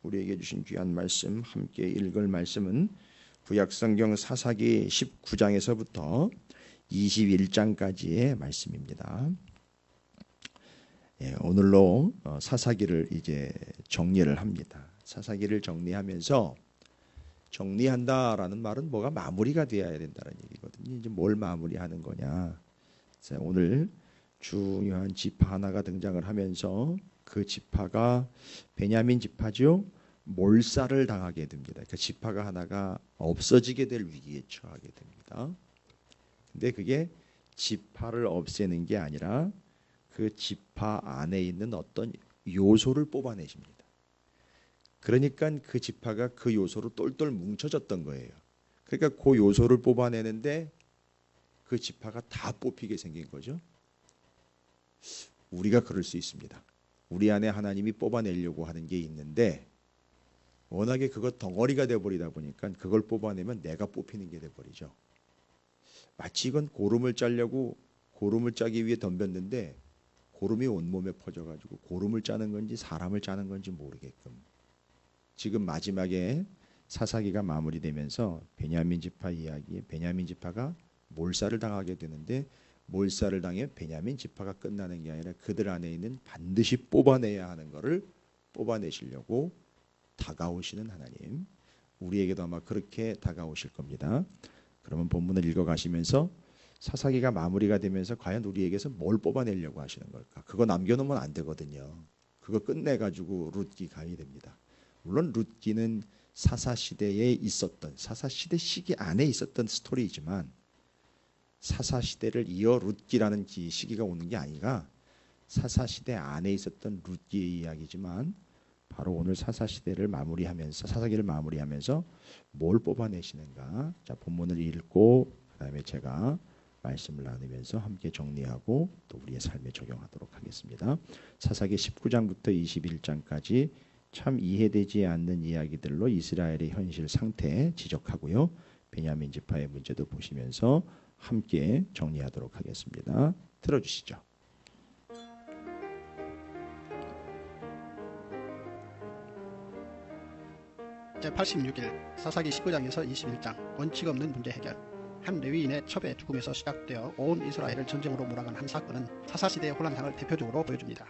우리에게 주신 귀한 말씀 함께 읽을 말씀은 구약성경 사사기 19장에서부터 21장까지의 말씀입니다. 오늘로 사사기를 이제 정리를 합니다. 사사기를 정리하면서 정리한다라는 말은 뭐가 마무리가 되어야 된다는 얘기거든요. 이제 뭘 마무리하는 거냐? 자, 오늘 중요한 지파 하나가 등장을 하면서 그 지파가 베냐민 지파죠. 몰살을 당하게 됩니다. 그 지파가 하나가 없어지게 될 위기에 처하게 됩니다. 근데 그게 지파를 없애는 게 아니라 그 지파 안에 있는 어떤 요소를 뽑아내십니다. 그러니까 그 지파가 그 요소로 똘똘 뭉쳐졌던 거예요. 그러니까 그 요소를 뽑아내는데 그 지파가 다 뽑히게 생긴 거죠. 우리가 그럴 수 있습니다. 우리 안에 하나님이 뽑아내려고 하는 게 있는데 워낙에 그거 덩어리가 돼버리다 보니까 그걸 뽑아내면 내가 뽑히는 게 돼버리죠. 마치 이건 고름을 짜려고 고름을 짜기 위해 덤볐는데 고름이 온몸에 퍼져가지고 고름을 짜는 건지 사람을 짜는 건지 모르게끔 지금 마지막에 사사기가 마무리되면서 베냐민 지파 이야기에 베냐민 지파가 몰살을 당하게 되는데 몰살을 당해 베냐민 지파가 끝나는 게 아니라 그들 안에 있는 반드시 뽑아내야 하는 것을 뽑아내시려고 다가오시는 하나님, 우리에게도 아마 그렇게 다가오실 겁니다. 그러면 본문을 읽어가시면서 사사기가 마무리가 되면서 과연 우리에게서 뭘 뽑아내려고 하시는 걸까? 그거 남겨놓으면 안 되거든요. 그거 끝내가지고 룻기 가야 됩니다. 물론 룻기는 사사시대에 있었던 사사시대 시기 안에 있었던 스토리이지만 사사시대를 이어 룻기라는 시기가 오는 게 아니라 사사시대 안에 있었던 룻기의 이야기지만 바로 오늘 사사시대를 마무리하면서 사사기를 마무리하면서 뭘 뽑아내시는가. 자, 본문을 읽고 그다음에 제가 말씀을 나누면서 함께 정리하고 또 우리의 삶에 적용하도록 하겠습니다. 사사기 19장부터 21장까지 참 이해되지 않는 이야기들로 이스라엘의 현실 상태 지적하고요. 베냐민 지파의 문제도 보시면서 함께 정리하도록 하겠습니다. 들어주시죠. 제86일 사사기 19장에서 21장 원칙 없는 문제 해결. 한 레위인의 첩의 죽음에서 시작되어 온 이스라엘을 전쟁으로 몰아간 한 사건은 사사시대의 혼란상을 대표적으로 보여줍니다.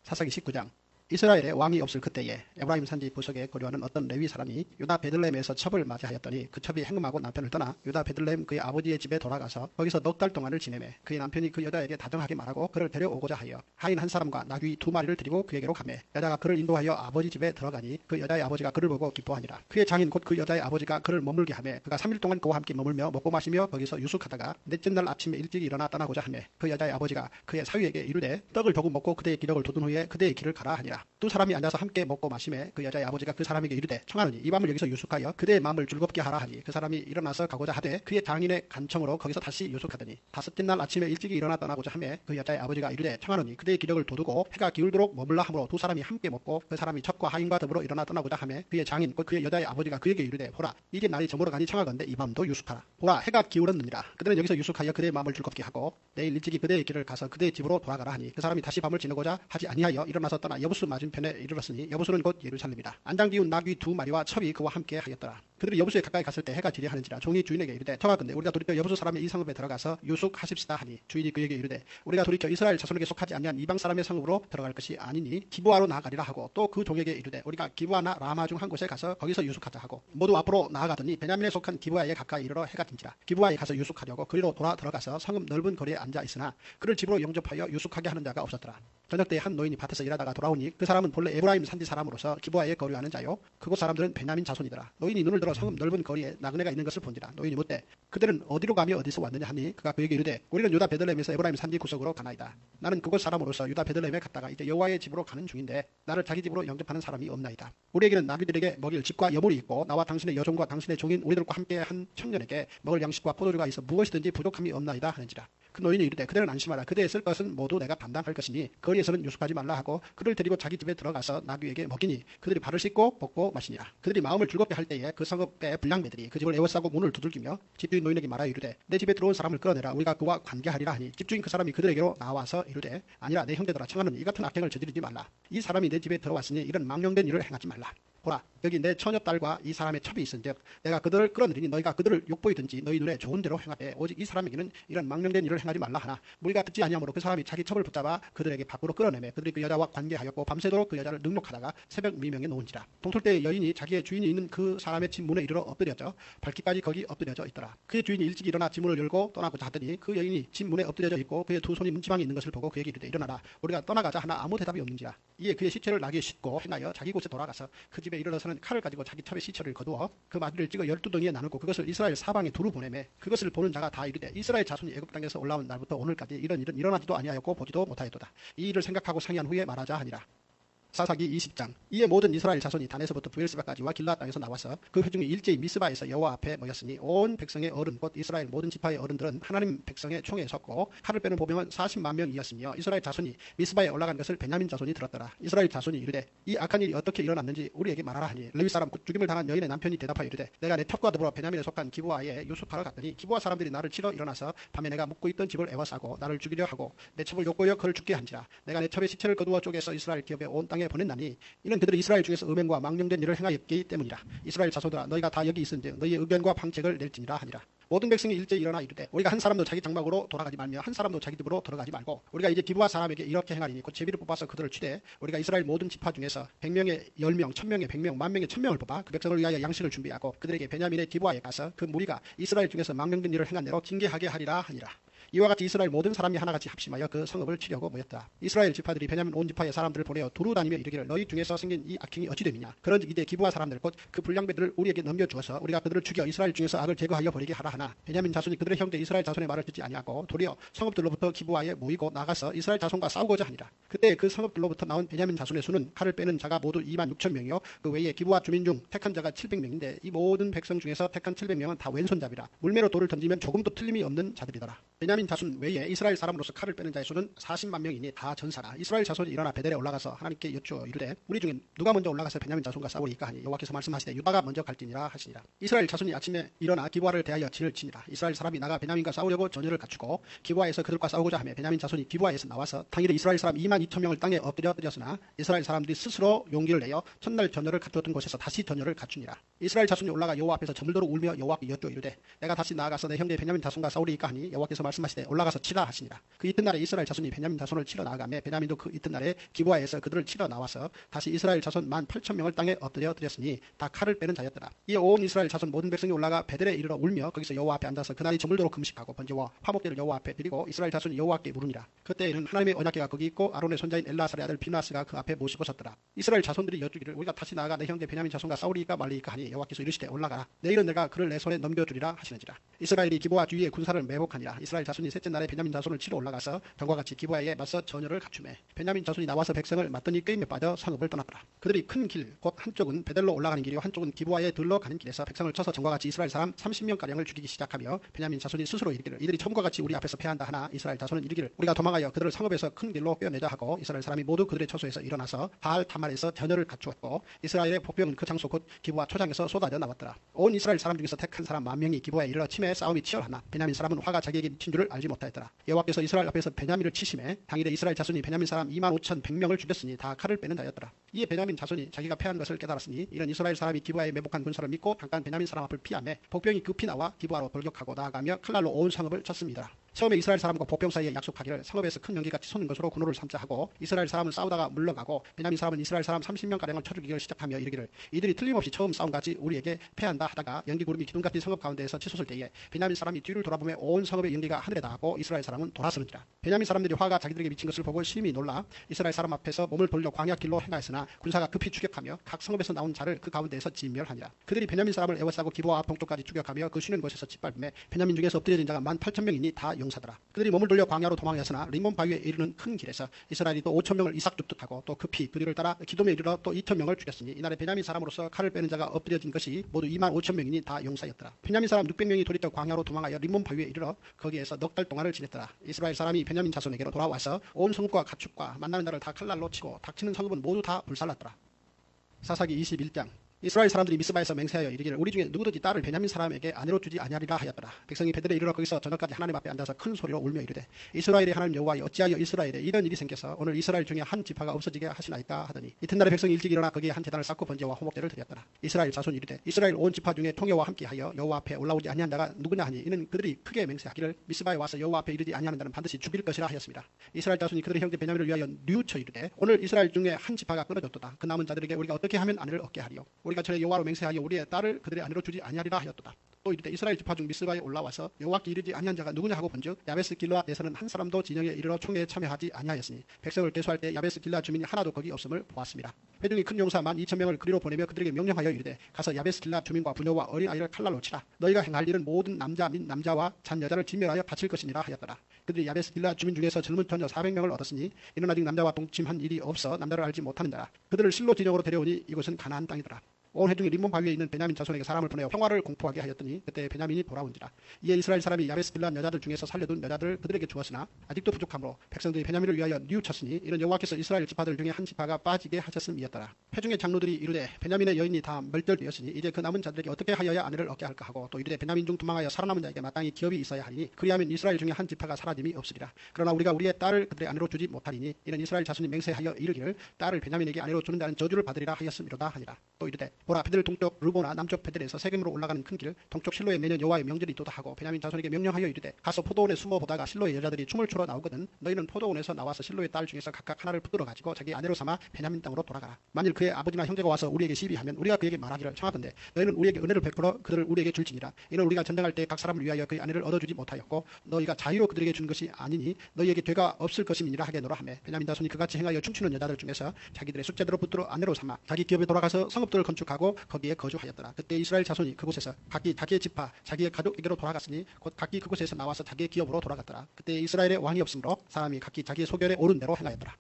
사사기 19장 이스라엘의 왕이 없을 그때에 에브라임 산지 부석에 거류하는 어떤 레위 사람이 유다 베들레헴에서 첩을 맞이하였더니 그 첩이 행음하고 남편을 떠나 유다 베들레헴 그의 아버지의 집에 돌아가서 거기서 넉 달 동안을 지내매 그의 남편이 그 여자에게 다정하게 말하고 그를 데려오고자 하여 하인 한 사람과 나귀 2마리를 데리고 그에게로 가매 여자가 그를 인도하여 아버지 집에 들어가니 그 여자의 아버지가 그를 보고 기뻐하니라. 그의 장인 곧 그 여자의 아버지가 그를 머물게 하매 그가 3일 동안 그와 함께 머물며 먹고 마시며 거기서 유숙하다가 넷째 날 아침에 일찍 일어나 떠나고자 하매 그 여자의 아버지가 그의 사위에게 이르되 떡을 조금 먹고 그대의 기력을 돋운 후에 그대의 길을 가라 하니라. 두 사람이 앉아서 함께 먹고 마시매 그 여자의 아버지가 그 사람에게 이르되 청하노니 이 밤을 여기서 유숙하여 그대의 마음을 즐겁게 하라 하니 그 사람이 일어나서 가고자 하되 그의 장인의 간청으로 거기서 다시 유숙하더니 다섯째 날 아침에 일찍이 일어나 떠나고자 하매 그 여자의 아버지가 이르되 청하노니 그대의 기력을 돋우고 해가 기울도록 머물라 하므로 두 사람이 함께 먹고 그 사람이 첩과 하인과 더불어 일어나 떠나고자 하매 그의 장인 곧 그의 여자의 아버지가 그에게 이르되 보라 이제 날이 저물어가니 청하건대 이 밤도 유숙하라. 보라 해가 기울었느니라. 그들은 여기서 유숙하여 그대의 마음을 즐겁게 하고 내일 일찍이 그대의 길을 가서 그대의 집으로 돌아가라 하니 그 사람이 다시 밤을 지내고자 하지 아니하여 일어나서 떠나 여부수 맞은편에 이르렀으니 여부수는 곧 예루살렘이다. 안장 기운 나귀 2마리와 첩이 그와 함께 하였더라. 그들이 여부수에 가까이 갔을 때 해가 지려하는지라 종이 주인에게 이르되 청하건대 우리가 돌이켜 여부수 사람의 이 성읍에 들어가서 유숙하십시다 하니 주인이 그에게 이르되 우리가 돌이켜 이스라엘 자손에게 속하지 아니한 이방 사람의 성읍으로 들어갈 것이 아니니 기브아로 나아가리라 하고 또 그 종에게 이르되 우리가 기브아나 라마 중 한 곳에 가서 거기서 유숙하자 하고 모두 앞으로 나아가더니 베냐민에 속한 기브아에 가까이 이르러 해가 든지라. 기브아에 가서 유숙하려고 그리로 돌아 들어가서 성읍 넓은 거리에 앉아 있으나 그를 집으로 영접하여 유숙하게 하는 자가 없었더라. 저녁 때에 한 노인이 밭에서 일하다가 돌아오니 그 사람은 본래 에브라임 산지 사람으로서 기브아에 거류하는 자요 그곳 사람들은 베냐민 자손이더라. 노인이 눈을 들어 성읍 넓은 거리에 나그네가 있는 것을 본지라. 노인이 묻되 그들은 어디로 가며 어디서 왔느냐 하니 그가 그에게 이르되 우리는 유다 베들레헴에서 에브라임 산지 구석으로 가나이다. 나는 그곳 사람으로서 유다 베들레헴에 갔다가 이제 여호와의 집으로 가는 중인데 나를 자기 집으로 영접하는 사람이 없나이다. 우리에게는 나귀들에게 먹일 집과 여물이 있고 나와 당신의 여종과 당신의 종인 우리들과 함께 한 청년에게 먹을 양식과 포도주가 있어 무엇이든지 부족함이 없나이다 하는지라. 그 노인이 이르되 그대는 안심하라. 그대의 쓸 것은 모두 내가 담당할 것이니 거리에서는 유숙하지 말라 하고 그를 데리고 자기 집에 들어가서 나귀에게 먹이니 그들이 발을 씻고 먹고 마시니라. 그들이 마음을 즐겁게 할 때에 그 성읍의 불량배들이 그 집을 에워싸고 문을 두들기며 집주인 노인에게 말하여 이르되 내 집에 들어온 사람을 끌어내라. 우리가 그와 관계하리라 하니 집주인 그 사람이 그들에게로 나와서 이르되 아니라 내 형제들아 청하노니 이 같은 악행을 저지르지 말라. 이 사람이 내 집에 들어왔으니 이런 망령된 일을 행하지 말라. 보라, 여기 내 처녀딸과 이 사람의 첩이 있은즉 내가 그들을 끌어내리니 너희가 그들을 욕보이든지 너희 눈에 좋은 대로 행하되 오직 이 사람에게는 이런 망령된 일을 행하지 말라 하나 무리가 듣지 아니하므로 그 사람이 자기 첩을 붙잡아 그들에게 밖으로 끌어내매 그들이 그 여자와 관계하였고 밤새도록 그 여자를 능욕하다가 새벽 미명에 놓은지라. 동틀 때 여인이 자기의 주인이 있는 그 사람의 집 문에 이르러 엎드려져 밝기까지 거기 엎드려져 있더라. 그의 주인이 일찍 일어나 집 문을 열고 떠나고자 하더니 그 여인이 집 문에 엎드려져 있고 그의 두 손이 문지방에 있는 것을 보고 그에게 이르되 일어나라 우리가 떠나가자 하나 아무 대답이 없는지라. 이에 그의 시체를 나귀에 싣고 행하여 자기 곳에 돌아가서 그 집에 이르러서는 칼을 가지고 자기 첩의 시체를 거두어 그 마디를 찍어 12덩이에 나누고 그것을 이스라엘 사방에 두루 보내매 그것을 보는 자가 다 이르되 이스라엘 자손이 애굽 땅에서 올라온 날부터 오늘까지 이런 일은 일어나지도 아니하였고 보지도 못하였도다. 이 일을 생각하고 상의한 후에 말하자 하니라. 사사기 20장. 이에 모든 이스라엘 자손이 단에서부터 브엘세바까지와 길라 땅에서 나와서 그 회중이 일제히 미스바에서 여호와 앞에 모였으니 온 백성의 어른 곧 이스라엘 모든 지파의 어른들은 하나님 백성의 총에 섰고 칼을 빼는 보병은 40만 명이었으며 이스라엘 자손이 미스바에 올라간 것을 베냐민 자손이 들었더라. 이스라엘 자손이 이르되 이 악한 일이 어떻게 일어났는지 우리에게 말하라 하니 레위 사람 곧 죽임을 당한 여인의 남편이 대답하여 이르되 내가 내 첩과 더불어 베냐민에 속한 기브아에 유숙하러 갔더니 기브아 사람들이 나를 치러 일어나서 밤에 내가 묵고 있던 집을 에워싸고 나를 죽이려 하고 내 첩을 욕보여 그를 죽게 한지라. 내가 내 첩의 시체를 거두어 쪼개서 이스라엘 기업에 온 땅에 보냈나니 이는 그들이 이스라엘 중에서 음행과 망령된 일을 행하였기 때문이라. 이스라엘 자손들아 너희가 다 여기 있은즉 너희의 의견과 방책을 낼지니라 하니라. 모든 백성이 일제히 일어나 이르되 우리가 한 사람도 자기 장막으로 돌아가지 말며 한 사람도 자기 집으로 들어가지 말고 우리가 이제 기브아 사람에게 이렇게 행하리니 곧 제비를 뽑아서 그들을 치되 우리가 이스라엘 모든 지파 중에서 100명에 10명 1000명에 100명 만명에 1000명을 뽑아 그 백성을 위하여 양식을 준비하고 그들에게 베냐민의 기브아에 가서 그 무리가 이스라엘 중에서 망령된 일을 행한 대로 징계하게 하리라 하니라. 이와 같이 이스라엘 모든 사람이 하나같이 합심하여 그 성읍을 치려고 모였다. 이스라엘 지파들이 베냐민 온 지파의 사람들을 보내어 두루 다니며 이르기를 너희 중에서 생긴 이 악행이 어찌 됨이냐. 그런즉 이제 기브아 사람들 곧 그 불량배들을 우리에게 넘겨주어서 우리가 그들을 죽여 이스라엘 중에서 악을 제거하여 버리게 하라 하나 베냐민 자손이 그들의 형제 이스라엘 자손의 말을 듣지 아니하고 도리어 성읍들로부터 기브아에 모이고 나가서 이스라엘 자손과 싸우고자 하니라. 그때 그 성읍들로부터 나온 베냐민 자손의 수는 칼을 빼는 자가 모두 2만 6천 명이요 그 외에 기브아 주민 중 택한 자가 700명인데 이 모든 백성 중에서 택한 700명은 다 왼손잡이라. 물매로 돌을 던지면 조금도 틀림이 없는 자들이더라. 베냐민 자손 외에 이스라엘 사람으로서 칼을 빼는 자의 수는 40만 명이니 다 전사라. 이스라엘 자손이 일어나 베델에 올라가서 하나님께 여쭈어 이르되 우리 중에 누가 먼저 올라가서 베냐민 자손과 싸우리까 하니 여호와께서 말씀하시되 유다가 먼저 갈지니라 하시니라. 이스라엘 자손이 아침에 일어나 기브아를 대하여 진을 치니라. 이스라엘 사람이 나가 베냐민과 싸우려고 전열을 갖추고 기브아에서 그들과 싸우고자 하며 베냐민 자손이 기브아에서 나와서 당일에 이스라엘 사람 2만 2천 명을 땅에 엎드렸으나 이스라엘 사람들이 스스로 용기를 내어 첫날 전열을 갖추었던 곳에서 다시 전열을 갖추니라. 이스라엘 자손이 올라가 여호와 앞에서 저물도로 울며 여호와께 여쭈어 이르되 내가 다시 나아가서 내 형제 베냐민 자손과 싸우리까 하니 여호와께서 말씀하시되 올라가서 치라 하시니라. 그 이튿날에 이스라엘 자손이 베냐민 자손을 치러 나아가며 베냐민도 그 이튿날에 기브아에서 그들을 치러 나와서 다시 이스라엘 자손 18,000명을 땅에 엎드려 드렸으니 다 칼을 빼는 자였더라. 이에 온 이스라엘 자손 모든 백성이 올라가 베델에 이르러 울며 거기서 여호와 앞에 앉아서 그날이 저물도록 금식하고 번제와 화목제를 여호와 앞에 드리고 이스라엘 자손이 여호와께 물으니라. 그때에는 하나님의 언약궤가 거기 있고 아론의 손자인 엘라살의 아들 비나스가 그 앞에 모시고 섰더라. 이스라엘 자손들이 여쭈기를 우리가 다시 나아가 내 형제 베냐민 자손과 싸우리까 말리까 하니 여호와께서 이르시되 올라가라. 내일은 내가 그를 내 손에 넘겨주리라 하시는지라. 이스라엘이 기브아 주위에 군사를 매복하니라. 이스라엘 자손이 셋째 날에 베냐민 자손을 치러 올라가서 병과 같이 기브아에 맞서 전열을 갖추매 베냐민 자손이 나와서 백성을 맞더니 끄임에 빠져 성읍을 떠났더라. 그들이 큰 길 곧 한쪽은 베델로 올라가는 길이요 한쪽은 기브아에 들러 가는 길에서 백성을 쳐서 전과 같이 이스라엘 사람 30명가량을 죽이기 시작하며 베냐민 자손이 스스로 이르기를 이들이 처음과 같이 우리 앞에서 패한다 하나 이스라엘 자손은 이르기를 우리가 도망하여 그들을 성읍에서 큰 길로 꿰어내자 하고 이스라엘 사람이 모두 그들의 처소에서 일어나서 바알 타말에서 전열을 갖추었고 이스라엘의 복병은 그 장소 곧 기브아 초장에서 쏟아져 나왔더라. 온 이스라엘 사람 중에서 택한 사람 10,000명이 기브아에 이르러 침에 싸움이 치열하나 베냐민 사람은 화가 자기에게 미친 줄을 알지 못하였더라. 여호와께서 이스라엘 앞에서 베냐민을 치심에 당일에 이스라엘 자손이 베냐민 사람 25,100명을 죽였으니 다 칼을 빼는 자였더라. 이에 베냐민 자손이 자기가 패한 것을 깨달았으니 이런 이스라엘 사람이 기브아에 매복한 군사를 믿고 잠깐 베냐민 사람 앞을 피하매 복병이 급히 나와 기브아로 돌격하고 나아가며 칼날로 온 성읍을 쳤습니다. 처음에 이스라엘 사람과 복병 사이에 약속하기를 성읍에서 큰 연기같이 솟는 것으로 군호를 삼자 하고 이스라엘 사람은 싸우다가 물러가고 베냐민 사람은 이스라엘 사람 30명가량을 쳐 죽이기를 시작하며 이르기를 이들이 틀림없이 처음 싸움같이 우리에게 패한다 하다가 연기 구름이 기둥같이 성읍 가운데에서 치솟을 때에 베냐민 사람이 뒤를 돌아보며 온 성읍의 연기가 하늘에 닿고 이스라엘 사람은 돌아서는지라. 베냐민 사람들이 화가 자기들에게 미친 것을 보고 심히 놀라 이스라엘 사람 앞에서 몸을 돌려 광야 길로 행하였으나 군사가 급히 추격하며 각 성읍에서 나온 자를 그 가운데에서 진멸하니라. 그들이 베냐민 사람을 에워싸고 기브아 동쪽까지 추격하며 그 쉬는 곳에서 짓밟음에 베냐민 중에서 엎드려진 자가 18,000명이니 다 용사더라. 그들이 몸을 돌려 광야로 도망하였으나 림몬 바위에 이르는 큰 길에서 이스라엘이 또 5,000명을 이삭 줍듯하고 또 급히 그 뒤를 따라 기돔에 이르러 또 2,000명을 죽였으니 이날에 베냐민 사람으로서 칼을 빼는 자가 엎드려진 것이 모두 25,000명이니 다 용사였더라. 베냐민 사람 600명이 돌이켜 광야로 도망하여 림몬 바위에 이르러 거기에서 넉 달 동안을 지냈더라. 이스라엘 사람이 베냐민 자손에게로 돌아와서 온 성읍과 가축과 만나는 자를 다 칼날로 치고 닥치는 성읍은 모두 다 불살랐더라. 사사기 21장. 이스라엘 사람들이 미스바에서 맹세하여 이르기를 우리 중에 누구든지 딸을 베냐민 사람에게 아내로 주지 아니하리라 하였더라. 백성이 베들에 이르러 거기서 저녁까지 하나님 앞에 앉아서 큰 소리로 울며 이르되 이스라엘의 하나님 여호와여 어찌하여 이스라엘에 이런 일이 생겨서 오늘 이스라엘 중에 한 지파가 없어지게 하시나이까 하더니 이튿날에 백성이 일찍 일어나 거기에 한 제단을 쌓고 번제와 호목제를 드렸더라. 이스라엘 자손이 이르되 이스라엘 온 지파 중에 통회와 함께하여 여호와 앞에 올라오지 아니한 자가 누구냐 하니 이는 그들이 크게 맹세하기를 미스바에 와서 여호와 앞에 이르지 아니하는 자는 반드시 죽일 것이라 하였습니다. 이스라엘 자손이 그들의 형제 베냐민을 위하여 뉘우쳐 이르되 오늘 이스라엘 중에 한 지파가 끊어졌도다. 그 남은 자들에게 우리가 어떻게 하면 아내를 얻게 하리요. 우리가 전에 여호와로 맹세하여 우리의 딸을 그들의 아내로 주지 아니하리라 하였도다. 또 이르되 이스라엘 지파 중 미스바에 올라와서 여호와께 이르지 아니한 자가 누구냐 하고 본즉 야베스 길르앗에서는 한 사람도 진영에 이르러 총회에 참여하지 아니하였으니 백성을 계수할 때 야베스 길르앗 주민이 하나도 거기 없음을 보았습니다. 회중이 큰 용사 12,000명을 그리로 보내며 그들에게 명령하여 이르되 가서 야베스 길르앗 주민과 부녀와 어린 아이를 칼날로 치라. 너희가 행할 일은 모든 남자 및 남자와 잔 여자를 진멸하여 바칠 것이니라 하였더라. 그들이 야베스 길르앗 주민 중에서 젊은 처녀 400명을 얻었으니 이는 아직 남자와 동침한 일이 없어 남자를 알지 못하는 자라. 그들을 실로 진영으로 데려오니 이곳은 가나안 땅이더라. 온 회중이 림몬 바위에 있는 베냐민 자손에게 사람을 보내어 평화를 공포하게 하였더니 그때 베냐민이 돌아온지라. 이에 이스라엘 사람이 야베스 길르앗 여자들 중에서 살려둔 여자들을 그들에게 주었으나 아직도 부족하므로 백성들이 베냐민을 위하여 뉘우쳤으니 이는 여호와께서 이스라엘 지파들 중에 한 지파가 빠지게 하셨음이었더라. 회중의 장로들이 이르되 베냐민의 여인이 다 멸절되었으니 이제 그 남은 자들에게 어떻게 하여야 아내를 얻게 할까 하고 또 이르되 베냐민 중 도망하여 살아남은 자에게 마땅히 기업이 있어야 하리니 그리하면 이스라엘 중에 한 지파가 사라짐이 없으리라. 그러나 우리가 우리의 딸을 그들의 아내로 주지 못하리니 이는 이스라엘 자손이 맹세하여 이르기를 딸을 베냐민에게 아내로 주는 자는 저주를 받으리라 하였음이로다 하니라. 또 이르되 보라 베들 동쪽 르보나 남쪽 베들에서 세겜으로 올라가는 큰 길 동쪽 실로에 매년 여호와의 명절이 있도다 하고 베냐민 자손에게 명령하여 이르되 가서 포도원에 숨어 보다가 실로의 여자들이 춤을 추러 나오거든 너희는 포도원에서 나와서 실로의 딸 중에서 각각 하나를 붙들어 가지고 자기 아내로 삼아 베냐민 땅으로 돌아가라. 만일 그의 아버지나 형제가 와서 우리에게 시비하면 우리가 그에게 말하기를 청하건대 너희는 우리에게 은혜를 베풀어 그들을 우리에게 줄지니라. 이는 우리가 전쟁할 때 각 사람을 위하여 그의 아내를 얻어주지 못하였고 너희가 자유로 그들에게 준 것이 아니니 너희에게 죄가 없을 것임이니라 하겠노라 하며 베냐민 자손이 그같이 행하여 춤추는 여자들 중에서 자기들의 숙제대로 붙들어 아내로 삼아 자기 기업에 돌아가서 성읍들을 건축하고 거기에 거주하였더라. 그때 이스라엘 자손이 그곳에서 각기 자기의 지파 자기의 가족에게로 돌아갔으니 곧 각기 그곳에서 나와서 자기의 기업으로 돌아갔더라. 그때 이스라엘에 왕이 없으므로 사람이 각기 자기의 소견에 옳은 대로 행하였더라.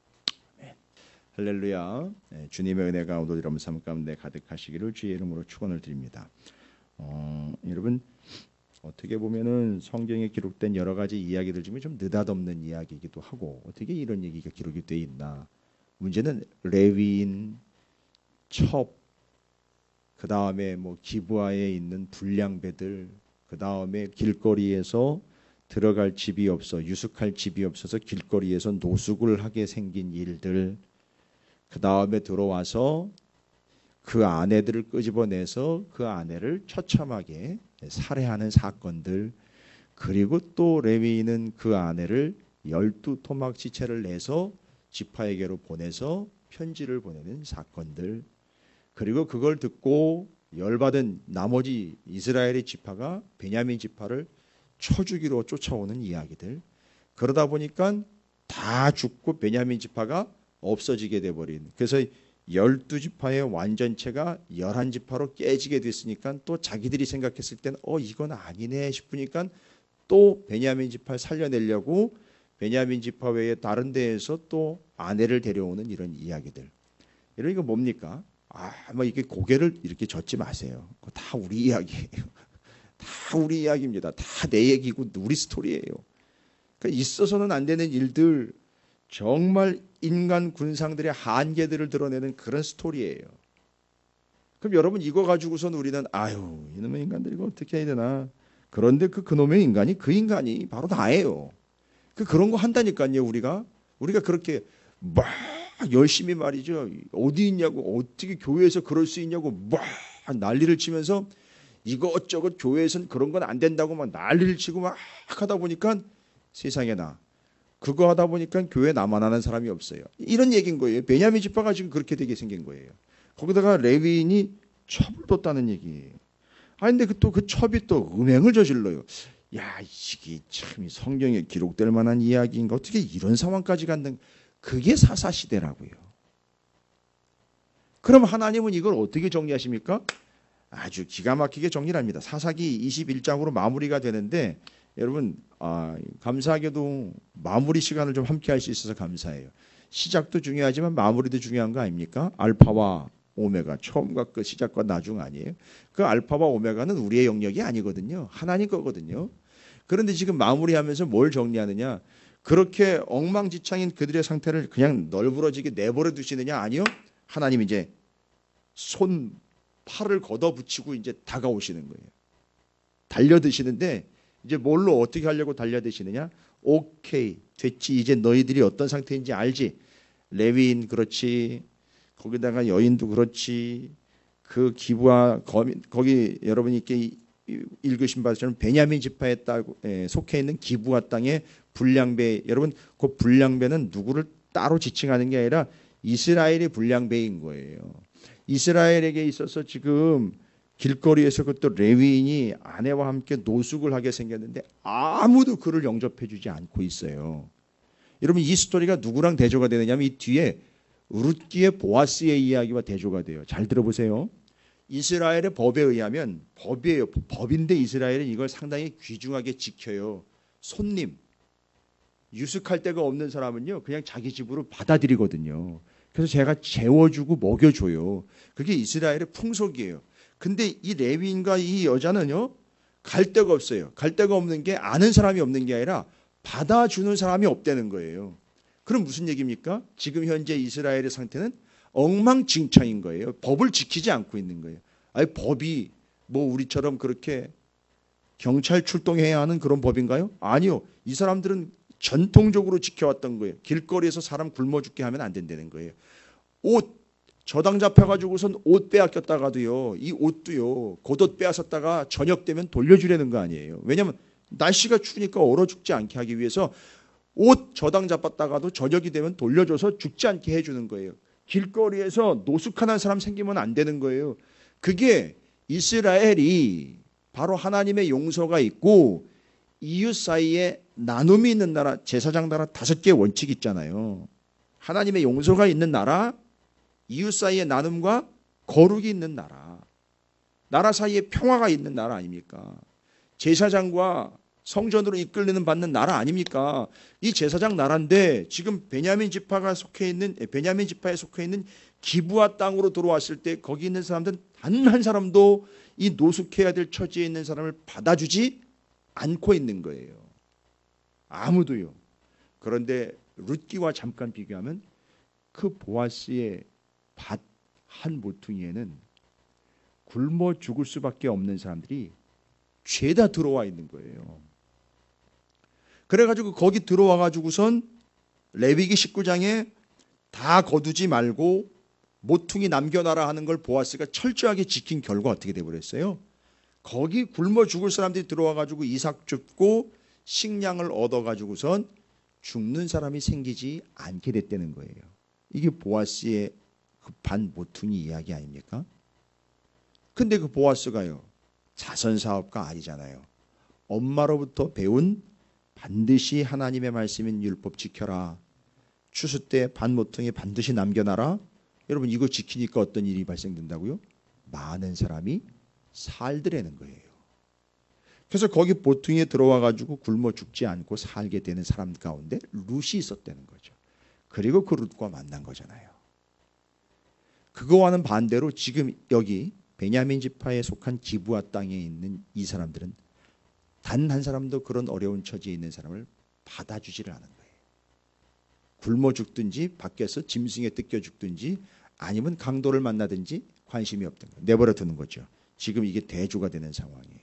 할렐루야. 주님의 은혜가 오늘 여러분 삶 가운데 가득하시기를 주의 이름으로 축원을 드립니다. 여러분 어떻게 보면은 성경에 기록된 여러 가지 이야기들 중에 좀 느닷없는 이야기이기도 하고 어떻게 이런 얘기가 기록이 돼 있나. 문제는 레위인, 첩, 그 다음에 뭐 기브아에 있는 불량배들, 그 다음에 길거리에서 들어갈 집이 없어 유숙할 집이 없어서 길거리에서 노숙을 하게 생긴 일들, 그 다음에 들어와서 그 아내들을 끄집어내서 그 아내를 처참하게 살해하는 사건들, 그리고 또 레위인은 그 아내를 12토막 시체를 내서 지파에게로 보내서 편지를 보내는 사건들, 그리고 그걸 듣고 열받은 나머지 이스라엘의 지파가 베냐민 지파를 쳐 죽이러 쫓아오는 이야기들, 그러다 보니까 다 죽고 베냐민 지파가 없어지게 돼버린, 그래서 12지파의 완전체가 11지파로 깨지게 됐으니까 또 자기들이 생각했을 때는 이건 아니네 싶으니까 또 베냐민 지파를 살려내려고 베냐민 지파 외에 다른 데에서 또 아내를 데려오는 이런 이야기들. 이런 거 뭡니까? 뭐 이렇게 고개를 이렇게 젓지 마세요. 그거 다 우리 이야기예요. 다 우리 이야기입니다. 다 내 얘기고 우리 스토리예요. 그러니까 있어서는 안 되는 일들, 정말 인간 군상들의 한계들을 드러내는 그런 스토리예요. 그럼 여러분 이거 가지고선 우리는 이놈의 인간들 이거 어떻게 해야 되나. 그런데 그놈의 인간이 그 인간이 바로 나예요. 그런 거 한다니까요. 우리가 그렇게 막 열심히 말이죠. 어디 있냐고, 어떻게 교회에서 그럴 수 있냐고 막 난리를 치면서 이것저것 교회에서는 그런 건 안 된다고 막 난리를 치고 막 하다 보니까 세상에 그거 하다 보니까 교회 나만 하는 사람이 없어요. 이런 얘기인 거예요. 베냐민 지파가 지금 그렇게 되게 생긴 거예요. 거기다가 레위인이 첩을 뒀다는 얘기예요. 근데 또 그 첩이 또 음행을 저질러요. 야, 이게 참 성경에 기록될 만한 이야기인가? 어떻게 이런 상황까지 갔는? 그게 사사시대라고요. 그럼 하나님은 이걸 어떻게 정리하십니까? 아주 기가 막히게 정리를 합니다. 사사기 21장으로 마무리가 되는데 여러분 감사하게도 마무리 시간을 좀 함께 할 수 있어서 감사해요. 시작도 중요하지만 마무리도 중요한 거 아닙니까? 알파와 오메가, 처음과 끝, 시작과 나중 아니에요? 그 알파와 오메가는 우리의 영역이 아니거든요. 하나님 거거든요. 그런데 지금 마무리하면서 뭘 정리하느냐? 그렇게 엉망진창인 그들의 상태를 그냥 널브러지게 내버려 두시느냐? 아니요. 하나님 이제 손 팔을 걷어붙이고 이제 다가오시는 거예요. 달려드시는데 이제 뭘로 어떻게 하려고 달려드시느냐? 오케이, 됐지. 이제 너희들이 어떤 상태인지 알지. 레위인 그렇지. 거기다가 여인도 그렇지. 그 기부와 거기 여러분이 이렇게 읽으신 바처럼 베냐민 지파에 속해 있는 기부와 땅의 불량배. 여러분 그 불량배는 누구를 따로 지칭하는 게 아니라 이스라엘의 불량배인 거예요. 이스라엘에게 있어서 지금 길거리에서 그것도 레위인이 아내와 함께 노숙을 하게 생겼는데 아무도 그를 영접해 주지 않고 있어요. 여러분 이 스토리가 누구랑 대조가 되느냐면 이 뒤에 룻기의 보아스의 이야기와 대조가 돼요. 잘 들어보세요. 이스라엘의 법에 의하면 법이에요. 법인데 이스라엘은 이걸 상당히 귀중하게 지켜요. 손님, 유숙할 데가 없는 사람은요 그냥 자기 집으로 받아들이거든요. 그래서 제가 재워주고 먹여줘요. 그게 이스라엘의 풍속이에요. 근데 이 레위인과 이 여자는요 갈 데가 없어요. 갈 데가 없는 게 아는 사람이 없는 게 아니라 받아주는 사람이 없다는 거예요. 그럼 무슨 얘기입니까? 지금 현재 이스라엘의 상태는 엉망진창인 거예요. 법을 지키지 않고 있는 거예요. 아니 법이 뭐 우리처럼 그렇게 경찰 출동해야 하는 그런 법인가요? 아니요. 이 사람들은 전통적으로 지켜왔던 거예요. 길거리에서 사람 굶어 죽게 하면 안 된다는 거예요. 옷 저당 잡혀가지고선 옷 빼앗겼다가도요. 이 옷도요. 겉옷 빼앗았다가 저녁 되면 돌려주려는 거 아니에요. 왜냐하면 날씨가 추우니까 얼어 죽지 않게 하기 위해서 옷 저당 잡았다가도 저녁이 되면 돌려줘서 죽지 않게 해주는 거예요. 길거리에서 노숙하는 사람 생기면 안 되는 거예요. 그게 이스라엘이 바로 하나님의 용서가 있고 이웃 사이에 나눔이 있는 나라, 제사장 나라 5개의 원칙이 있잖아요. 하나님의 용서가 있는 나라, 이웃 사이에 나눔과 거룩이 있는 나라, 나라 사이에 평화가 있는 나라 아닙니까? 제사장과 성전으로 이끌리는 받는 나라 아닙니까? 이 제사장 나라인데 지금 베냐민 지파에 속해 있는 기브아 땅으로 들어왔을 때 거기 있는 사람들은 단 한 사람도 이 노숙해야 될 처지에 있는 사람을 받아주지 않고 있는 거예요. 아무도요. 그런데 룻기와 잠깐 비교하면 그 보아스의 밭 한 모퉁이에는 굶어 죽을 수밖에 없는 사람들이 죄다 들어와 있는 거예요. 그래가지고 거기 들어와가지고선 레위기 19장에 다 거두지 말고 모퉁이 남겨놔라 하는 걸 보아스가 철저하게 지킨 결과 어떻게 돼버렸어요? 거기 굶어 죽을 사람들이 들어와가지고 이삭 줍고 식량을 얻어가지고선 죽는 사람이 생기지 않게 됐다는 거예요. 이게 보아스의 그 반 모퉁이 이야기 아닙니까? 근데 그 보아스가요 자선사업가 아니잖아요. 엄마로부터 배운 반드시 하나님의 말씀인 율법 지켜라. 추수 때 반 모퉁이 반드시 남겨놔라. 여러분 이거 지키니까 어떤 일이 발생된다고요? 많은 사람이 살더라는 거예요. 그래서 거기 모퉁이에 들어와가지고 굶어 죽지 않고 살게 되는 사람 가운데 룻이 있었다는 거죠. 그리고 그 룻과 만난 거잖아요. 그거와는 반대로 지금 여기 베냐민 지파에 속한 기브아 땅에 있는 이 사람들은 단 한 사람도 그런 어려운 처지에 있는 사람을 받아주지를 않은 거예요. 굶어 죽든지 밖에서 짐승에 뜯겨 죽든지 아니면 강도를 만나든지 관심이 없던 거예요. 내버려 두는 거죠. 지금 이게 대조가 되는 상황이에요.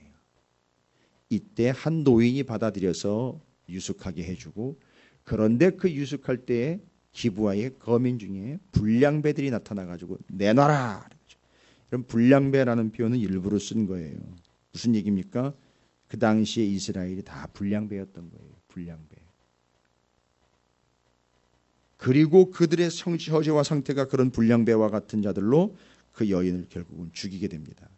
이때 한 노인이 받아들여서 유숙하게 해주고 그런데 그 유숙할 때에 기브아의 거민 중에 불량배들이 나타나가지고 내놔라. 이런 불량배라는 표현은 일부러 쓴 거예요. 무슨 얘기입니까? 그 당시에 이스라엘이 다 불량배였던 거예요. 불량배. 그리고 그들의 처지와 상태가 그런 불량배와 같은 자들로 그 여인을 결국은 죽이게 됩니다.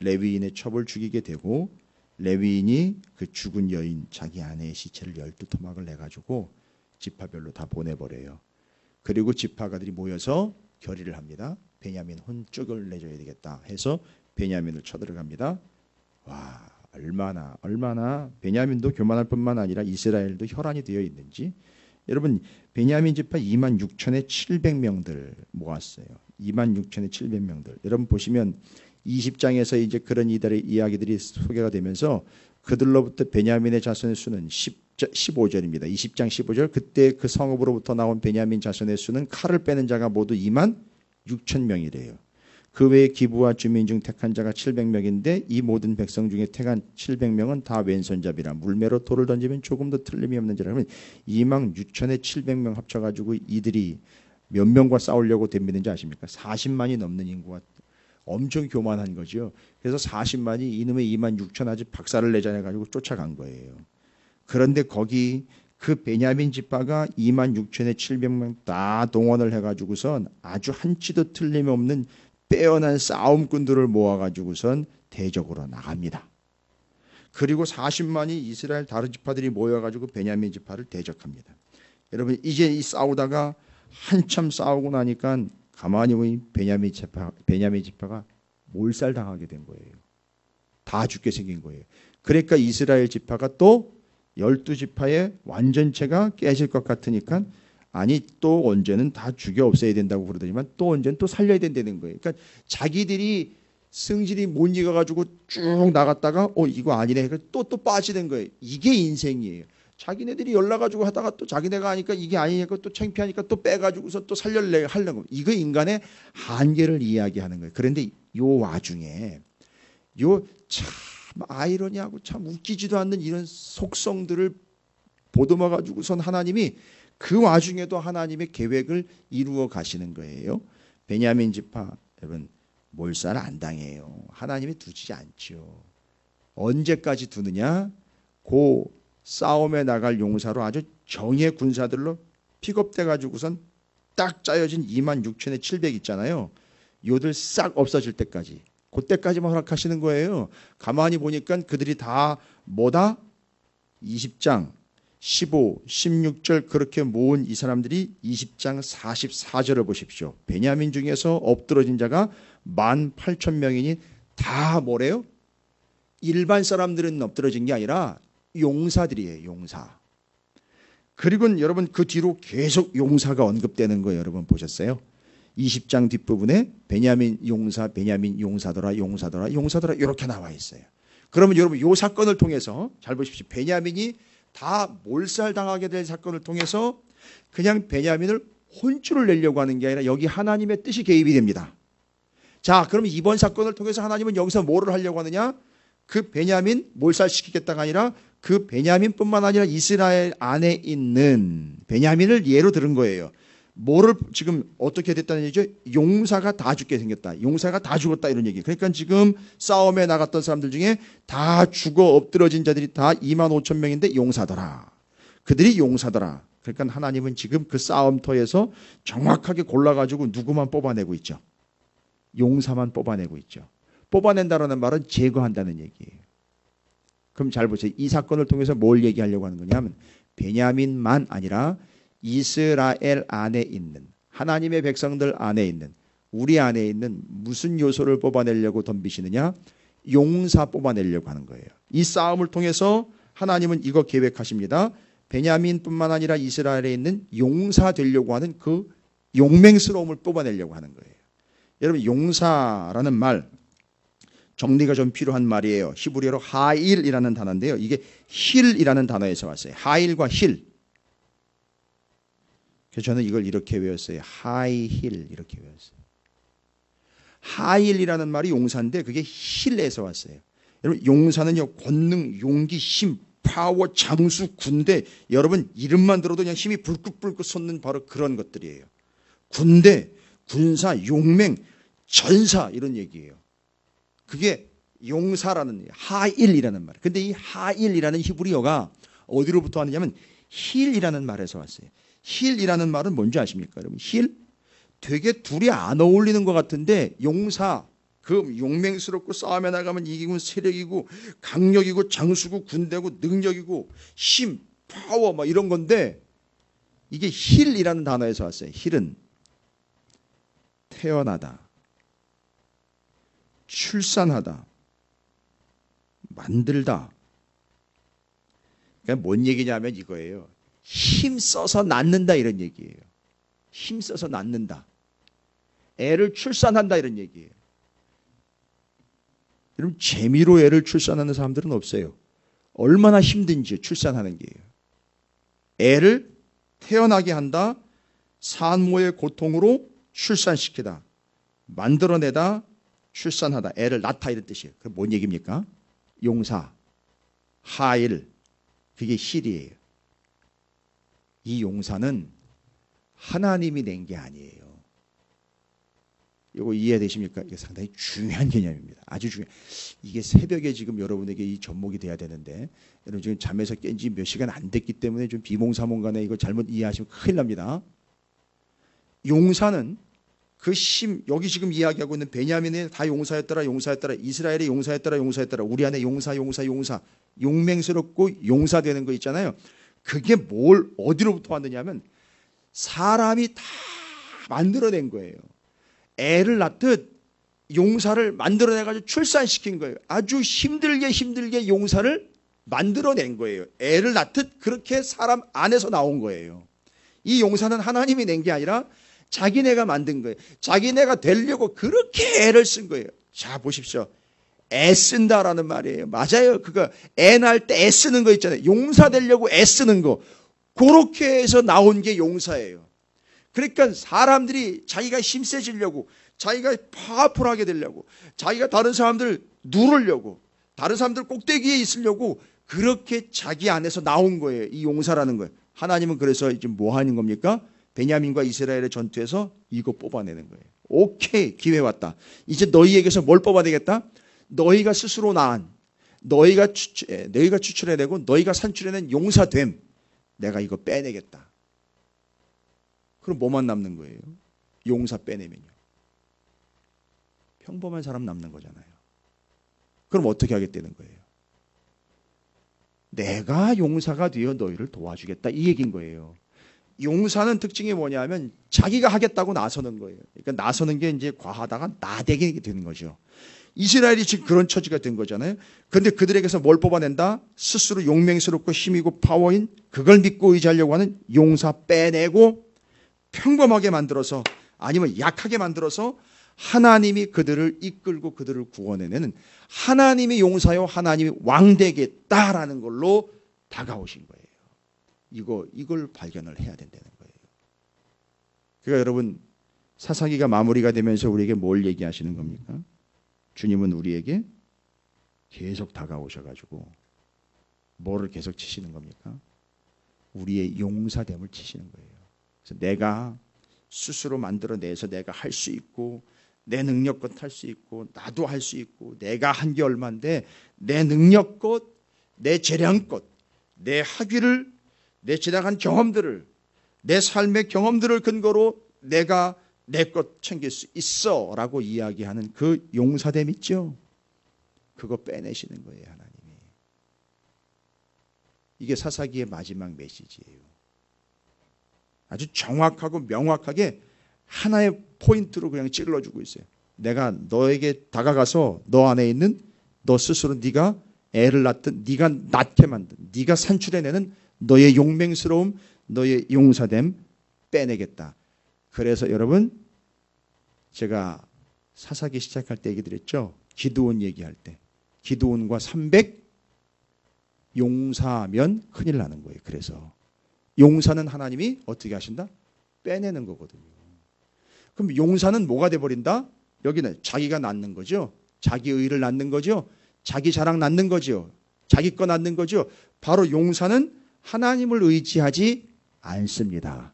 레위인의 첩을 죽이게 되고 레위인이 그 죽은 여인 자기 아내의 시체를 12토막을 내가지고 지파별로 다 보내버려요. 그리고 지파가들이 모여서 결의를 합니다. 베냐민 혼쪽을 내줘야 되겠다 해서 베냐민을 쳐들어갑니다. 와 얼마나 베냐민도 교만할 뿐만 아니라 이스라엘도 혈안이 되어 있는지 여러분 베냐민 지파 26,700명들 모았어요. 26,700명들. 여러분 보시면 20장에서 이제 그런 이야기들이 소개가 되면서 그들로부터 베냐민의 자손의 수는 15절입니다. 20장 15절 그때 그 성읍으로부터 나온 베냐민 자손의 수는 칼을 빼는 자가 모두 26,000명이래요. 그 외에 기부와 주민 중 택한 자가 700명인데 이 모든 백성 중에 택한 700명은 다 왼손잡이라 물매로 돌을 던지면 조금도 틀림이 없는지라. 그러면 2만 6천에 700명 합쳐가지고 이들이 몇 명과 싸우려고 덤비는지 아십니까? 40만이 넘는 인구가 엄청 교만한 거죠. 그래서 40만이 이놈의 2만 6천 아주 박살을 내자 가지고 쫓아간 거예요. 그런데 거기 그 베냐민 지파가 2만 6천에 700명 다 동원을 해가지고선 아주 한치도 틀림없는 빼어난 싸움꾼들을 모아가지고선 대적으로 나갑니다. 그리고 40만이 이스라엘 다른 지파들이 모여가지고 베냐민 지파를 대적합니다. 여러분 이제 이 싸우다가 한참 싸우고 나니까 가만히 보니 베냐민 지파가 몰살당하게 된 거예요. 다 죽게 생긴 거예요. 그러니까 이스라엘 지파가 또 12지파의 완전체가 깨질 것 같으니까 아니 또 언제는 다 죽여 없애야 된다고 그러더니만 또 언제는 또 살려야 된다는 거예요. 그러니까 자기들이 승질이 못 이겨가지고 쭉 나갔다가 이거 아니네 또 빠지는 거예요. 이게 인생이에요. 자기네들이 연락가지고 하다가 또 자기네가 하니까 이게 아니니까 또 창피하니까 또 빼가지고서 또 살려내 하려고. 이거 인간의 한계를 이야기하는 거예요. 그런데 요 와중에 요 참 아이러니하고 참 웃기지도 않는 이런 속성들을 보듬어 가지고선 하나님이 그 와중에도 하나님의 계획을 이루어 가시는 거예요. 베냐민 지파 여러분 몰살 안 당해요. 하나님이 두지 않죠. 언제까지 두느냐? 고 싸움에 나갈 용사로 아주 정예 군사들로 픽업돼 가지고선 딱 짜여진 2만 6천에 700 있잖아요. 요들 싹 없어질 때까지. 그때까지만 허락하시는 거예요. 가만히 보니까 그들이 다 뭐다? 20장 15, 16절 그렇게 모은 이 사람들이 20장 44절을 보십시오. 베냐민 중에서 엎드러진 자가 18,000명이니 다 뭐래요? 일반 사람들은 엎드러진 게 아니라 용사들이에요. 용사. 그리고 여러분 그 뒤로 계속 용사가 언급되는 거 여러분 보셨어요? 20장 뒷부분에 베냐민 용사더라 이렇게 나와 있어요. 그러면 여러분 이 사건을 통해서 잘 보십시오. 베냐민이 다 몰살당하게 될 사건을 통해서 그냥 베냐민을 혼쭐을 내려고 하는 게 아니라 여기 하나님의 뜻이 개입이 됩니다. 자, 그러면 이번 사건을 통해서 하나님은 여기서 뭐를 하려고 하느냐? 그 베냐민 몰살시키겠다가 아니라 그 베냐민뿐만 아니라 이스라엘 안에 있는 베냐민을 예로 들은 거예요. 뭐를 지금 어떻게 됐다는 얘기죠? 용사가 다 죽게 생겼다. 용사가 다 죽었다 이런 얘기. 그러니까 지금 싸움에 나갔던 사람들 중에 다 죽어 엎드러진 자들이 다 2만 5천 명인데 용사더라. 그들이 용사더라. 그러니까 하나님은 지금 그 싸움터에서 정확하게 골라가지고 누구만 뽑아내고 있죠. 용사만 뽑아내고 있죠. 뽑아낸다라는 말은 제거한다는 얘기예요. 그럼 잘 보세요. 이 사건을 통해서 뭘 얘기하려고 하는 거냐면 베냐민만 아니라 이스라엘 안에 있는 하나님의 백성들 안에 있는 우리 안에 있는 무슨 요소를 뽑아내려고 덤비시느냐? 용사 뽑아내려고 하는 거예요. 이 싸움을 통해서 하나님은 이거 계획하십니다. 베냐민뿐만 아니라 이스라엘에 있는 용사 되려고 하는 그 용맹스러움을 뽑아내려고 하는 거예요. 여러분 용사라는 말 정리가 좀 필요한 말이에요. 히브리어로 하일이라는 단어인데요. 이게 힐이라는 단어에서 왔어요. 하일과 힐. 그래서 저는 이걸 이렇게 외웠어요. 하이힐 이렇게 외웠어요. 하일이라는 말이 용사인데 그게 힐에서 왔어요. 여러분 용사는요 권능, 용기, 힘, 파워, 장수, 군대 여러분 이름만 들어도 그냥 힘이 불긋불긋 솟는 바로 그런 것들이에요. 군대, 군사, 용맹, 전사 이런 얘기예요. 그게 용사라는 하일이라는 말. 근데 이 하일이라는 히브리어가 어디로부터 왔느냐면 힐이라는 말에서 왔어요. 힐이라는 말은 뭔지 아십니까? 여러분 힐 되게 둘이 안 어울리는 것 같은데 용사 그 용맹스럽고 싸움에 나가면 이기고 세력이고 강력이고 장수고 군대고 능력이고 힘 파워 막 이런 건데 이게 힐이라는 단어에서 왔어요. 힐은 태어나다 출산하다 만들다. 그러니까 뭔 얘기냐면 이거예요. 힘써서 낳는다 이런 얘기예요. 힘써서 낳는다. 애를 출산한다 이런 얘기예요. 여러분 재미로 애를 출산하는 사람들은 없어요. 얼마나 힘든지 출산하는 게예요. 애를 태어나게 한다. 산모의 고통으로 출산시키다. 만들어내다, 출산하다, 애를 낳다 이런 뜻이에요. 그럼 뭔 얘기입니까? 용사, 하일, 그게 실이에요. 이 용사는 하나님이 낸 게 아니에요. 이거 이해되십니까? 이게 상당히 중요한 개념입니다. 아주 중요한. 이게 새벽에 지금 여러분에게 이 접목이 돼야 되는데 여러분 지금 잠에서 깬 지 몇 시간 안 됐기 때문에 좀 비몽사몽간에 이거 잘못 이해하시면 큰일 납니다. 용사는 그 여기 지금 이야기하고 있는 베냐민이 다 용사였더라, 용사였더라, 이스라엘의 용사였더라, 용사였더라. 우리 안에 용사, 용맹스럽고 용사되는 거 있잖아요. 그게 뭘 어디로부터 왔느냐면 사람이 다 만들어낸 거예요. 애를 낳듯 용사를 만들어내가지고 출산시킨 거예요. 아주 힘들게 용사를 만들어낸 거예요. 애를 낳듯 그렇게 사람 안에서 나온 거예요. 이 용사는 하나님이 낸 게 아니라 자기네가 만든 거예요. 자기네가 되려고 그렇게 애를 쓴 거예요. 자, 보십시오. 애쓴다라는 말이에요. 맞아요. 그거 애 낳을 때 애쓰는 거 있잖아요. 용사 되려고 애쓰는 거. 그렇게 해서 나온 게 용사예요. 그러니까 사람들이 자기가 힘세지려고, 자기가 파워풀하게 되려고, 자기가 다른 사람들 누르려고, 다른 사람들 꼭대기에 있으려고 그렇게 자기 안에서 나온 거예요. 이 용사라는 거예요. 하나님은 그래서 이제 뭐 하는 겁니까? 베냐민과 이스라엘의 전투에서 이거 뽑아내는 거예요. 오케이, 기회 왔다. 이제 너희에게서 뭘 뽑아내겠다? 너희가 스스로 낳은, 너희가 추출해내고 너희가 산출해낸 용사됨, 내가 이거 빼내겠다. 그럼 뭐만 남는 거예요? 용사 빼내면요. 평범한 사람 남는 거잖아요. 그럼 어떻게 하겠다는 거예요? 내가 용사가 되어 너희를 도와주겠다, 이 얘기인 거예요. 용사는 특징이 뭐냐면 자기가 하겠다고 나서는 거예요. 그러니까 나서는 게 이제 과하다가 나대게 되는 거죠. 이스라엘이 지금 그런 처지가 된 거잖아요. 그런데 그들에게서 뭘 뽑아낸다? 스스로 용맹스럽고 힘이고 파워인 그걸 믿고 의지하려고 하는 용사 빼내고 평범하게 만들어서, 아니면 약하게 만들어서 하나님이 그들을 이끌고 그들을 구원해내는, 하나님이 용사요 하나님이 왕 되겠다라는 걸로 다가오신 거예요. 이걸 발견을 해야 된다는 거예요. 그러니까 여러분, 사사기가 마무리가 되면서 우리에게 뭘 얘기하시는 겁니까? 주님은 우리에게 계속 다가오셔가지고 뭐를 계속 치시는 겁니까? 우리의 용사됨을 치시는 거예요. 그래서 내가 스스로 만들어내서 내가 할 수 있고, 내 능력껏 할 수 있고, 나도 할 수 있고, 내가 한 게 얼만데 내 능력껏, 내 재량껏, 내 학위를, 내 지나간 경험들을, 내 삶의 경험들을 근거로 내가 내 것 챙길 수 있어 라고 이야기하는 그 용사됨 있죠? 그거 빼내시는 거예요, 하나님이. 이게 사사기의 마지막 메시지예요. 아주 정확하고 명확하게 하나의 포인트로 그냥 찔러주고 있어요. 내가 너에게 다가가서 너 안에 있는 너 스스로 네가 애를 낳든 네가 낳게 만든, 네가 산출해내는 너의 용맹스러움, 너의 용사됨 빼내겠다. 그래서 여러분, 제가 사사기 시작할 때 얘기 드렸죠. 기드온 얘기할 때 기드온과 300 용사면 큰일 나는 거예요. 그래서 용사는 하나님이 어떻게 하신다? 빼내는 거거든요. 그럼 용사는 뭐가 돼버린다? 여기는 자기가 낳는 거죠. 자기 의를 낳는 거죠. 자기 자랑 낳는 거죠. 자기 거 낳는 거죠. 바로 용사는 하나님을 의지하지 않습니다.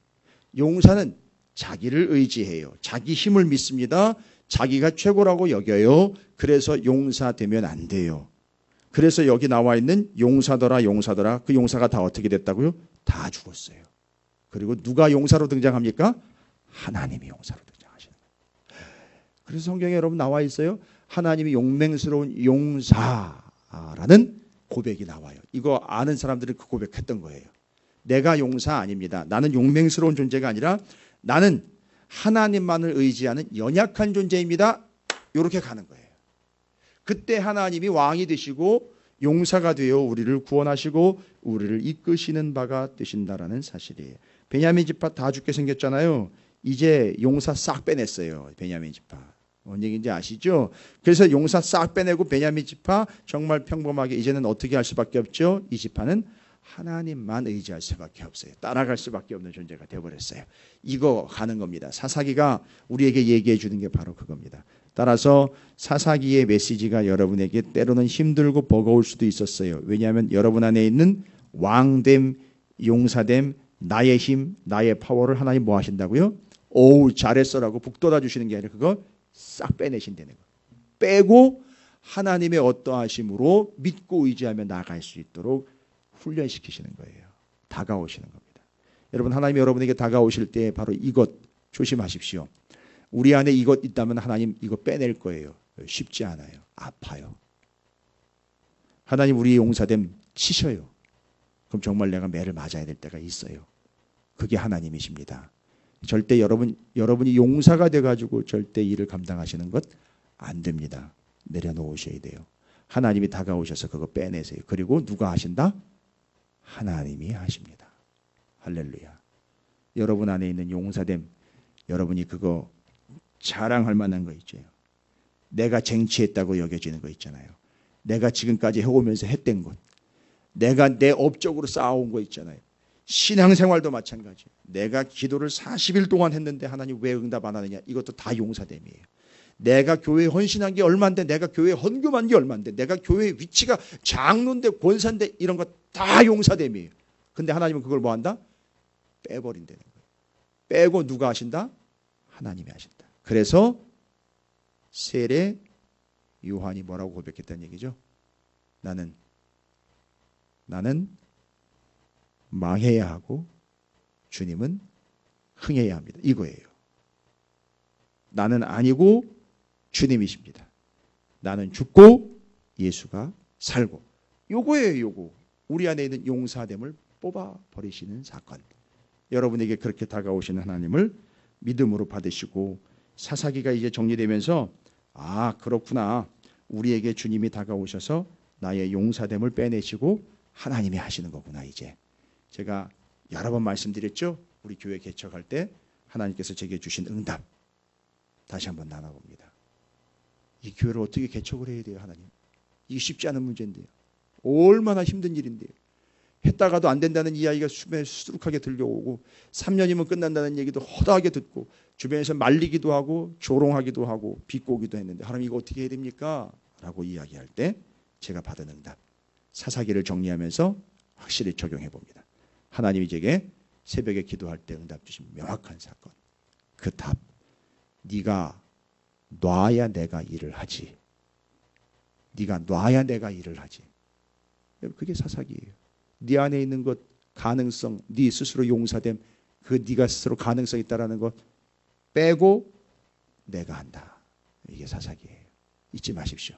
용사는 자기를 의지해요. 자기 힘을 믿습니다. 자기가 최고라고 여겨요. 그래서 용사 되면 안 돼요. 그래서 여기 나와 있는 용사더라, 그 용사가 다 어떻게 됐다고요? 다 죽었어요. 그리고 누가 용사로 등장합니까? 하나님이 용사로 등장하시는 거예요. 그래서 성경에 여러분 나와 있어요. 하나님이 용맹스러운 용사라는 고백이 나와요. 이거 아는 사람들이 그 고백했던 거예요. 내가 용사 아닙니다. 나는 용맹스러운 존재가 아니라 나는 하나님만을 의지하는 연약한 존재입니다. 이렇게 가는 거예요. 그때 하나님이 왕이 되시고 용사가 되어 우리를 구원하시고 우리를 이끄시는 바가 되신다라는 사실이에요. 베냐민 지파 다 죽게 생겼잖아요. 이제 용사 싹 빼냈어요. 베냐민 지파. 뭔 얘기인지 아시죠? 그래서 용사 싹 빼내고 베냐민 지파 정말 평범하게 이제는 어떻게 할 수밖에 없죠? 이 지파는 하나님만 의지할 수밖에 없어요. 따라갈 수밖에 없는 존재가 되어버렸어요. 이거 가는 겁니다. 사사기가 우리에게 얘기해 주는 게 바로 그겁니다. 따라서 사사기의 메시지가 여러분에게 때로는 힘들고 버거울 수도 있었어요. 왜냐하면 여러분 안에 있는 왕됨, 용사됨, 나의 힘, 나의 파워를 하나님 뭐 하신다고요? 오우 잘했어라고 북돋아 주시는 게 아니라 그거 싹 빼내신다는 거. 빼고 하나님의 어떠하심으로 믿고 의지하며 나아갈 수 있도록 훈련시키시는 거예요. 다가오시는 겁니다. 여러분 하나님이 여러분에게 다가오실 때 바로 이것 조심하십시오. 우리 안에 이것 있다면 하나님 이거 빼낼 거예요. 쉽지 않아요. 아파요. 하나님 우리 용사됨 치셔요. 그럼 정말 내가 매를 맞아야 될 때가 있어요. 그게 하나님이십니다. 절대 여러분이 용사가 돼가지고 절대 일을 감당하시는 것 안 됩니다. 내려놓으셔야 돼요. 하나님이 다가오셔서 그거 빼내세요. 그리고 누가 하신다? 하나님이 하십니다. 할렐루야. 여러분 안에 있는 용사됨, 여러분이 그거 자랑할 만한 거 있죠. 내가 쟁취했다고 여겨지는 거 있잖아요. 내가 지금까지 해오면서 했던 것, 내가 내 업적으로 쌓아온 거 있잖아요. 신앙생활도 마찬가지예요. 내가 기도를 40일 동안 했는데 하나님 왜 응답 안 하느냐. 이것도 다 용사됨이에요. 내가 교회에 헌신한 게 얼만데, 내가 교회에 헌금한 게 얼만데, 내가 교회의 위치가 장로인데 권사인데 이런 거 다 용사됨이에요. 근데 하나님은 그걸 뭐 한다? 빼버린다는 거예요. 빼고 누가 하신다? 하나님이 하신다. 그래서 세례 요한이 뭐라고 고백했다는 얘기죠? 나는 망해야 하고 주님은 흥해야 합니다. 이거예요. 나는 아니고 주님이십니다. 나는 죽고 예수가 살고. 요거예요. 요거. 우리 안에 있는 용사됨을 뽑아버리시는 사건. 여러분에게 그렇게 다가오시는 하나님을 믿음으로 받으시고, 사사기가 이제 정리되면서 아 그렇구나. 우리에게 주님이 다가오셔서 나의 용사됨을 빼내시고 하나님이 하시는 거구나. 이제 제가 여러 번 말씀드렸죠. 우리 교회 개척할 때 하나님께서 제게 주신 응답 다시 한번 나눠봅니다. 이 교회를 어떻게 개척을 해야 돼요? 하나님. 이게 쉽지 않은 문제인데요. 얼마나 힘든 일인데요. 했다가도 안 된다는 이야기가 수두룩하게 들려오고 3년이면 끝난다는 얘기도 허다하게 듣고 주변에서 말리기도 하고 조롱하기도 하고 비꼬기도 했는데 하나님 이거 어떻게 해야 됩니까? 라고 이야기할 때 제가 받은 응답 사사기를 정리하면서 확실히 적용해 봅니다. 하나님이 제게 새벽에 기도할 때 응답 주신 명확한 사건. 그 답. 네가 놔야 내가 일을 하지. 네가 놔야 내가 일을 하지. 그게 사사기예요. 네 안에 있는 것 가능성, 네 스스로 용사됨, 그 네가 스스로 가능성 있다라는 것 빼고 내가 한다. 이게 사사기예요. 잊지 마십시오.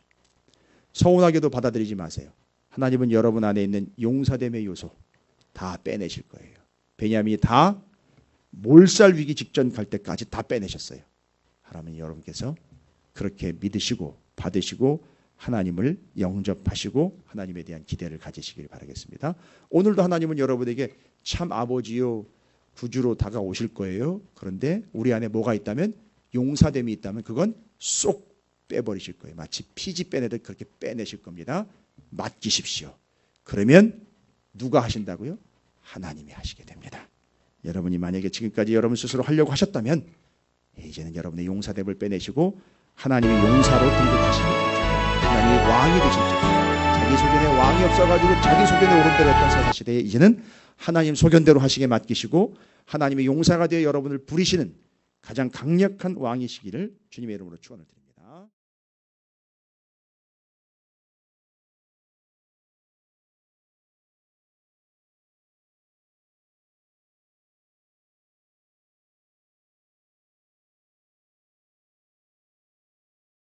서운하게도 받아들이지 마세요. 하나님은 여러분 안에 있는 용사됨의 요소 다 빼내실 거예요. 베냐민이 다 몰살 위기 직전 갈 때까지 다 빼내셨어요. 하나님 여러분께서 그렇게 믿으시고 받으시고 하나님을 영접하시고 하나님에 대한 기대를 가지시길 바라겠습니다. 오늘도 하나님은 여러분에게 참 아버지요 구주로 다가오실 거예요. 그런데 우리 안에 뭐가 있다면 용사됨이 있다면 그건 쏙 빼버리실 거예요. 마치 피지 빼내듯 그렇게 빼내실 겁니다. 맡기십시오. 그러면 누가 하신다고요? 하나님이 하시게 됩니다. 여러분이 만약에 지금까지 여러분 스스로 하려고 하셨다면 이제는 여러분의 용사됨을 빼내시고 하나님의 용사로 등극하십니다. 하나님이 왕이 되실 때 자기 소견에 왕이 없어가지고 자기 소견에 오른대로 했던 사사시대에 이제는 하나님 소견대로 하시게 맡기시고 하나님의 용사가 되어 여러분을 부리시는 가장 강력한 왕이시기를 주님의 이름으로 축원을 드립니다.